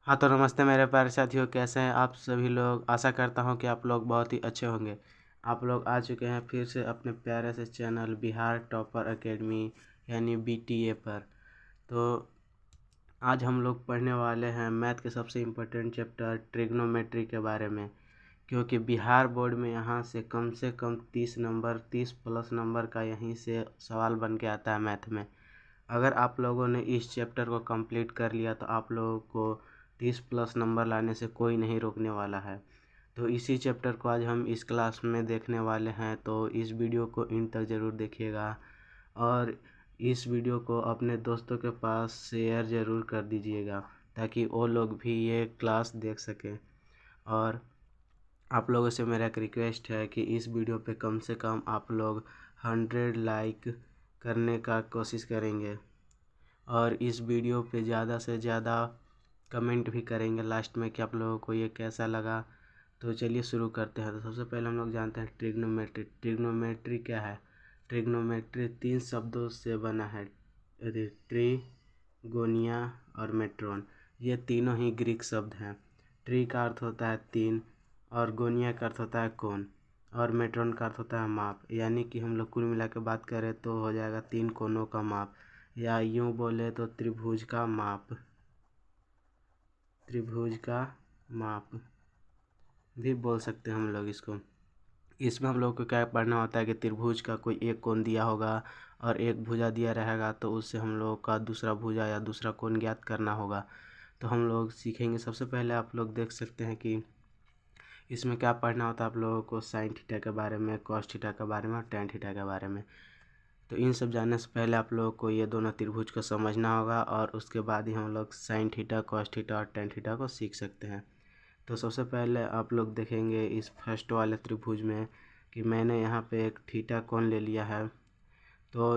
हाँ तो नमस्ते मेरे प्यारे साथियों, कैसे हैं आप सभी लोग। आशा करता हूँ कि आप लोग बहुत ही अच्छे होंगे। आप लोग आ चुके हैं फिर से अपने प्यारे से चैनल बिहार टॉपर एकेडमी यानी बीटीए पर। तो आज हम लोग पढ़ने वाले हैं मैथ के सबसे इम्पोर्टेंट चैप्टर ट्रिग्नोमेट्री के बारे में, क्योंकि बिहार बोर्ड में यहाँ से कम 30 प्लस नंबर का यहीं से सवाल बन के आता है मैथ में। अगर आप लोगों ने इस चैप्टर को कंप्लीट कर लिया तो आप लोगों को 30 प्लस नंबर लाने से कोई नहीं रोकने वाला है। तो इसी चैप्टर को आज हम इस क्लास में देखने वाले हैं, तो इस वीडियो को इन तक ज़रूर देखिएगा और इस वीडियो को अपने दोस्तों के पास शेयर ज़रूर कर दीजिएगा ताकि वो लोग भी ये क्लास देख सकें। और आप लोगों से मेरा एक रिक्वेस्ट है कि इस वीडियो पे कम से कम आप लोग 100 लाइक करने का कोशिश करेंगे और इस वीडियो पे ज़्यादा से ज़्यादा कमेंट भी करेंगे लास्ट में कि आप लोगों को ये कैसा लगा। तो चलिए शुरू करते हैं। तो सबसे पहले हम लोग जानते हैं ट्रिग्नोमेट्री। ट्रिग्नोमेट्री क्या है? ट्रिग्नोमेट्री 3 शब्दों से बना है, ट्री, गोनिया और मेट्रोन। ये तीनों ही ग्रीक शब्द हैं। ट्री का अर्थ होता है 3 और गोनिया का अर्थ होता है कोण और मेट्रोन का अर्थ होता है माप। यानी कि हम लोग कुल मिला के बात करें तो हो जाएगा 3 कोनों का माप, या यूँ बोले तो त्रिभुज का माप। त्रिभुज का माप भी बोल सकते हैं हम लोग इसको। इसमें हम लोग को क्या पढ़ना होता है कि त्रिभुज का कोई एक कोण दिया होगा और एक भुजा दिया रहेगा, तो उससे हम लोगों का दूसरा भुजा या दूसरा कोण ज्ञात करना होगा। तो हम लोग सीखेंगे। सबसे पहले आप लोग देख सकते हैं कि इसमें क्या पढ़ना होता है आप लोगों को, साइन थीटा के बारे में, कॉस थीटा के बारे में और टेन थीटा के बारे में। तो इन सब जानने से पहले आप लोगों को ये दोनों त्रिभुज को समझना होगा और उसके बाद ही हम लोग साइन थीटा, कॉस थीटा और टेन थीटा को सीख सकते हैं। तो सबसे पहले आप लोग देखेंगे इस फर्स्ट वाले त्रिभुज में कि मैंने यहाँ पे एक थीटा कोण ले लिया है। तो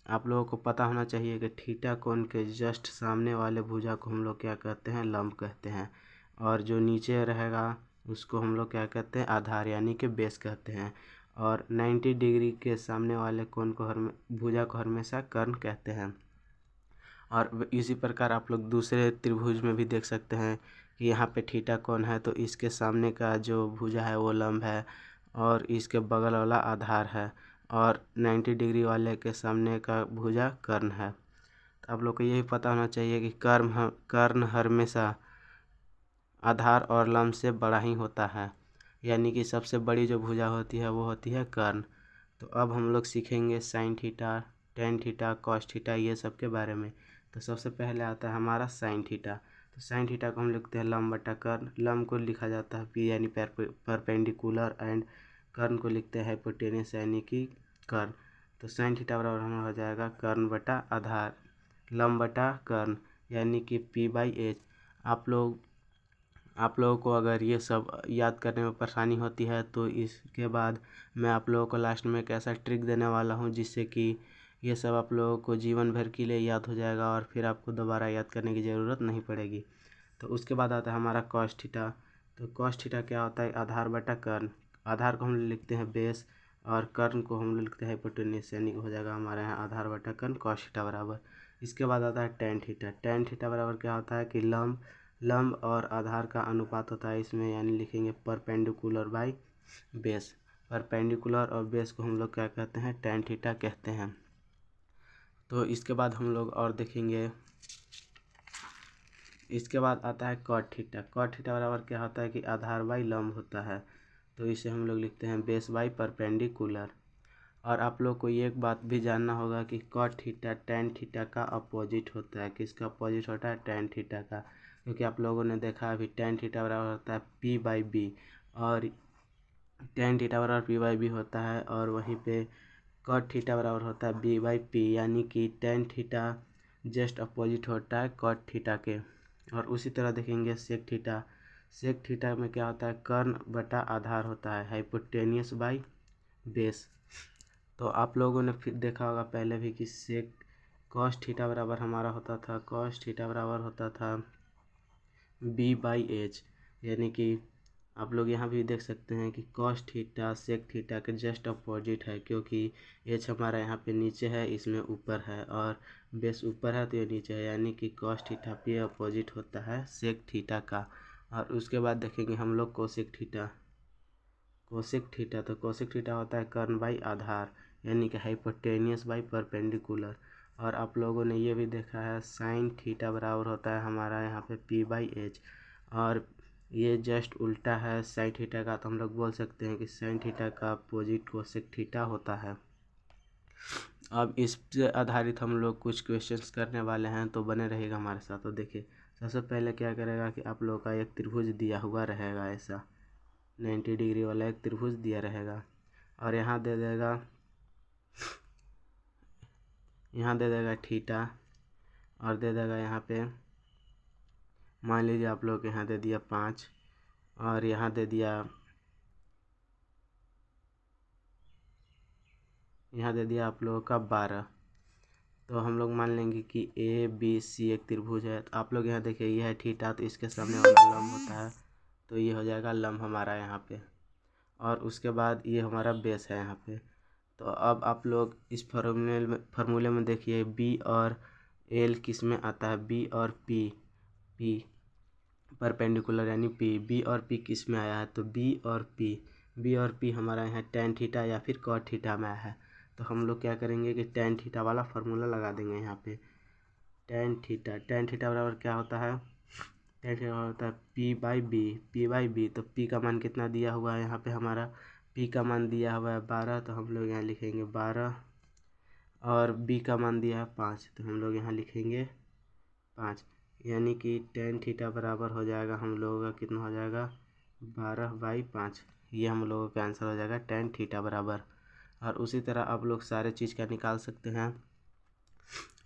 आप लोगों को पता होना चाहिए कि थीटा कोण के जस्ट सामने वाले भुजा को हम लोग क्या कहते हैं, लंब कहते हैं। और जो नीचे रहेगा उसको हम लोग क्या कहते हैं, आधार यानी कि बेस कहते हैं। और 90 डिग्री के सामने वाले कोण को भुजा को हमेशा कर्ण कहते हैं। और इसी प्रकार आप लोग दूसरे त्रिभुज में भी देख सकते हैं कि यहाँ पे थीटा कोण है तो इसके सामने का जो भुजा है वो लंब है और इसके बगल वाला आधार है, और 90 डिग्री वाले के सामने का भुजा कर्ण है। तो आप लोग को यही पता होना चाहिए कि कर्ण हमेशा आधार और लंब से बड़ा ही होता है, यानी कि सबसे बड़ी जो भुजा होती है वो होती है कर्ण। तो अब हम लोग सीखेंगे sine theta, tan theta, cos theta ये सब के बारे में। तो सबसे पहले आता है हमारा साइन थीटा। तो साइन थीटा को हम लिखते हैं लंब बटा कर्ण। लंब को लिखा जाता है पी यानी परपेंडिकुलर, एंड कर्ण को लिखते हैं हाइपोटेनस यानी कि कर्ण। तो साइन थीटा बराबर हमारा हो जाएगा कर्ण बटा आधार, लंब बटा कर्ण यानी कि P/H। आप लोगों को अगर ये सब याद करने में परेशानी होती है तो इसके बाद मैं आप लोगों को लास्ट में एक ऐसा ट्रिक देने वाला हूँ जिससे कि ये सब आप लोगों को जीवन भर के लिए याद हो जाएगा और फिर आपको दोबारा याद करने की ज़रूरत नहीं पड़ेगी। तो उसके बाद आता है हमारा कॉस थीटा। तो कॉस थीटा क्या होता है, आधार बटा कर्ण। आधार को हम लिखते हैं बेस और कर्ण को हम लिखते हैं हाइपोटेनस, यानी कि हो जाएगा हमारे यहाँ आधार बटा कर्ण कॉस थीटा बराबर। इसके बाद आता है टेन थीटा। टेन थीटा बराबर क्या होता है कि लंब और आधार का अनुपात होता है इसमें, यानी लिखेंगे परपेंडिकुलर बाई बेस। परपेंडिकुलर और बेस को हम लोग क्या कहते हैं, टेन थीटा कहते हैं। तो इसके बाद हम लोग और देखेंगे। इसके बाद आता है कॉट थीटा। कॉट थीटा बराबर क्या होता है कि आधार बाई लंब होता है, तो इसे हम लोग लिखते हैं बेस बाई परपेंडिकुलर। और आप लोग को ये एक बात भी जानना होगा कि कॉट थीटा टेन थीटा का अपोजिट होता है। किसका अपोजिट होता है, टेन थीटा का। क्योंकि आप लोगों ने देखा अभी टेन थीटा बराबर होता है P/B और टेन थीटा बराबर P/B होता है, और वहीं पे कॉट थीटा बराबर होता है B/P, यानी कि टेन थीटा जस्ट अपोजिट होता है कॉट थीटा के। और उसी तरह देखेंगे सेक थीटा। सेक थीटा में क्या होता है, कर्ण बटा आधार होता है, हाइपोटेनियस बाई बेस। तो आप लोगों ने फिर देखा होगा पहले भी कि सेक कॉस थीटा बराबर हमारा होता था, कॉस थीटा बराबर होता था B/H, यानी कि आप लोग यहाँ भी देख सकते हैं कि कॉस थीटा सेक थीटा के जस्ट अपोजिट है, क्योंकि एच हमारा यहाँ पे नीचे है, इसमें ऊपर है, और बेस ऊपर है तो ये नीचे है, यानी कि कॉस थीटा पे अपोजिट होता है सेक थीटा का। और उसके बाद देखेंगे हम लोग कोसेक थीटा। कोसेक थीटा, तो कोसेक थीटा होता है कर्ण बाई आधार, यानी कि हाइपोटेनियस बाई परपेंडिकुलर। और आप लोगों ने ये भी देखा है साइन थीटा बराबर होता है हमारा यहाँ पे पी बाई एच, और ये जस्ट उल्टा है साइन थीटा का, तो हम लोग बोल सकते हैं कि साइन थीटा का अपोजिट कोसेक थीटा होता है। अब इस पे आधारित हम लोग कुछ क्वेश्चंस करने वाले हैं, तो बने रहेगा हमारे साथ। तो देखिए सबसे पहले क्या करेगा कि आप लोग का एक त्रिभुज दिया हुआ रहेगा, ऐसा 90 डिग्री वाला एक त्रिभुज दिया रहेगा, और यहाँ दे देगा थीटा, और दे देगा यहाँ पे मान लीजिए आप लोग यहाँ दे दिया 5, और यहाँ दे दिया आप लोगों का 12। तो हम लोग मान लेंगे कि ए बी सी एक त्रिभुज है। तो आप लोग यहाँ देखिए ये है थीटा, तो इसके सामने वाला लंब होता है, तो ये हो जाएगा लंब हमारा यहाँ पे, और उसके बाद ये हमारा बेस है यहाँ पे। तो अब आप लोग इस फार्मूले में देखिए बी और एल किस में आता है, बी और पी परपेंडिकुलर, यानी बी और पी किस में आया है, तो बी और पी हमारा यहाँ टेन थीटा या फिर कॉट थीटा में आया है। तो हम लोग क्या करेंगे कि टेन थीटा वाला फार्मूला लगा देंगे यहाँ पे। टेन थीटा बराबर क्या होता है, टेन थीटा होता है पी बाई बी। तो पी का मान कितना दिया हुआ है यहाँ पे, हमारा पी का मान दिया हुआ है 12, तो हम लोग यहाँ लिखेंगे 12, और बी का मान दिया है 5, तो हम लोग यहाँ लिखेंगे 5, यानी कि टेन थीटा बराबर हो जाएगा हम लोगों का, कितना हो जाएगा 12/5। ये हम लोगों का आंसर हो जाएगा टेन थीटा बराबर। और उसी तरह आप लोग सारे चीज़ का निकाल सकते हैं।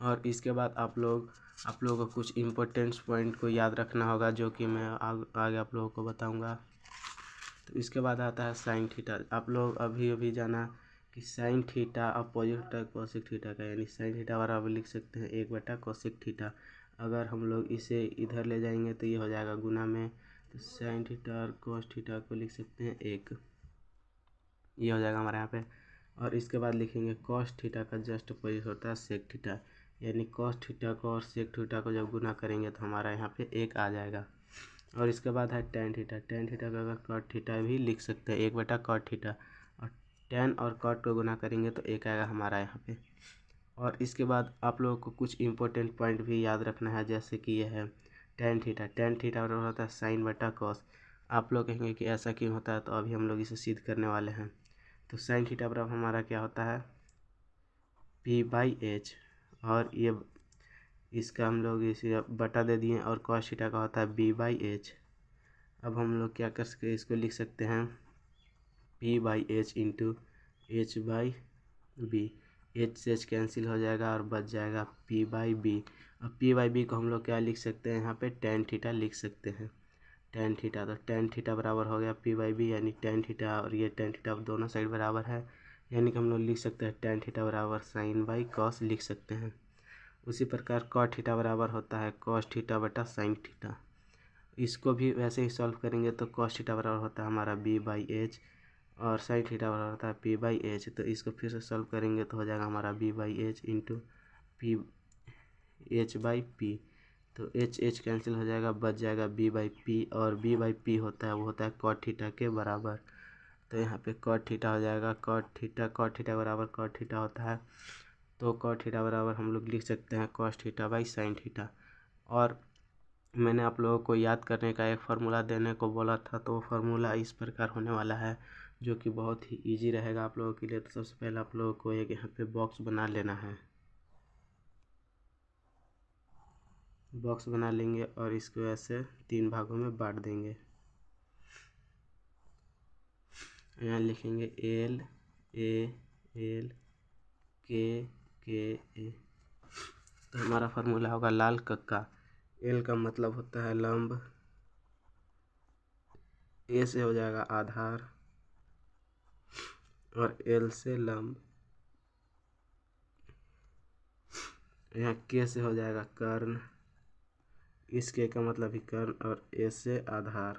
और इसके बाद आप लोगों को कुछ इम्पोर्टेंट पॉइंट को याद रखना होगा, जो कि मैं आगे आप लोगों को बताऊंगा। तो इसके बाद आता है साइन थीटा। आप लोग अभी जाना कि साइन थीटा अपोजिट होता है कोसेक थीटा का, यानी साइन थीटा बराबर लिख सकते हैं 1/कोसेक थीटा। अगर हम लोग इसे इधर ले जाएंगे तो ये हो जाएगा गुना में, तो साइन थीटा और कोस थीटा को लिख सकते हैं 1, ये हो जाएगा हमारे यहाँ पे। और इसके बाद लिखेंगे कॉस थीटा का जस्ट अपोजिट होता है सेक थीटा, यानी कॉस थीटा को और सेक थीटा को जब गुना करेंगे तो हमारा यहाँ पे 1 आ जाएगा। और इसके बाद है टेन थीटा का अगर कॉट थीटा भी लिख सकते हैं 1/कॉट थीटा, और टेन और कॉट को गुना करेंगे तो 1 आएगा हमारा यहाँ पे। और इसके बाद आप लोगों को कुछ इंपॉर्टेंट पॉइंट भी याद रखना है, जैसे कि यह है टेन थीटा बराबर होता है sin/cos। आप लोग कहेंगे कि ऐसा क्यों होता है, तो अभी हम लोग इसे सिद्ध करने वाले हैं। तो sin थीटा बराबर हमारा क्या होता है p/h, और ये इसका हम लोग इसे बटा दे दिए, और cos थीटा का होता है b/h। अब हम लोग क्या कर सकते हैं, इसको लिख सकते हैं p/h इंटू h/b। एच से एच कैंसिल हो जाएगा और बच जाएगा p/b। अब p/b को हम लोग क्या लिख सकते हैं, यहाँ पे टेन थीटा लिख सकते हैं। टेन थीटा, तो टेन थीटा बराबर हो गया p/b, यानी टेन थीटा और ये टेन थीटा दोनों साइड बराबर है, यानी कि हम लोग लिख सकते हैं टेन थीटा बराबर sin/cos लिख सकते हैं। उसी प्रकार cot थीटा बराबर होता है cos थीटा बटा sin थीटा। इसको भी वैसे ही सॉल्व करेंगे तो cos थीटा बराबर होता है हमारा b/h, और sin थीटा बराबर होता है p/h। तो इसको फिर से सॉल्व करेंगे तो हो जाएगा हमारा b/h इंटू पी h/p। तो h कैंसिल हो जाएगा, बच जाएगा b/p, और b/p होता है वो होता है cot थीटा के बराबर। तो यहाँ पे cot थीटा हो जाएगा cot थीटा बराबर cot थीटा होता है, तो cot थीटा बराबर हम लोग लिख सकते हैं cos थीटा/sin थीटा। और मैंने आप लोगों को याद करने का एक फार्मूला देने को बोला था, तो वो फार्मूला इस प्रकार होने वाला है, जो कि बहुत ही इजी रहेगा आप लोगों के लिए। तो सबसे पहले आप लोगों को एक यहाँ पे बॉक्स बना लेना है, बॉक्स बना लेंगे और इसको ऐसे 3 भागों में बांट देंगे। यहाँ लिखेंगे एल ए के ए। तो हमारा फार्मूला होगा लाल कक्का। एल का मतलब होता है लंब, ए से हो जाएगा आधार, और एल से लंब, यहाँ के से हो जाएगा कर्ण, इस के का मतलब ही कर्ण, और ए से आधार।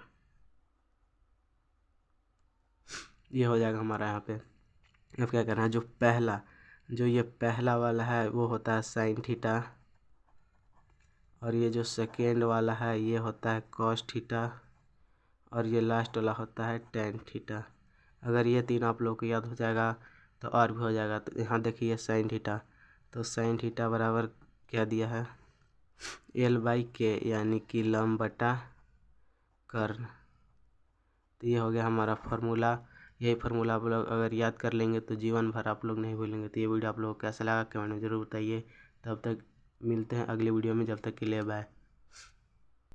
ये हो जाएगा हमारा यहाँ पे। अब क्या करना है, जो ये पहला वाला है वो होता है साइन थीटा, और ये जो सेकेंड वाला है ये होता है कॉस थीटा, और ये लास्ट वाला होता है टेन थीटा। अगर ये तीन आप लोग को याद हो जाएगा तो और भी हो जाएगा। तो यहाँ देखिए साइन थीटा, तो साइन थीटा बराबर क्या दिया है, L/K, यानी कि लंब बटा कर्ण। तो ये हो गया हमारा फार्मूला। यही फार्मूला आप लोग अगर याद कर लेंगे तो जीवन भर आप लोग नहीं भूलेंगे। तो ये वीडियो आप लोगों को कैसा लगा कमेंट में ज़रूर बताइए। तब तक मिलते हैं अगली वीडियो में, जब तक के लिए बाय।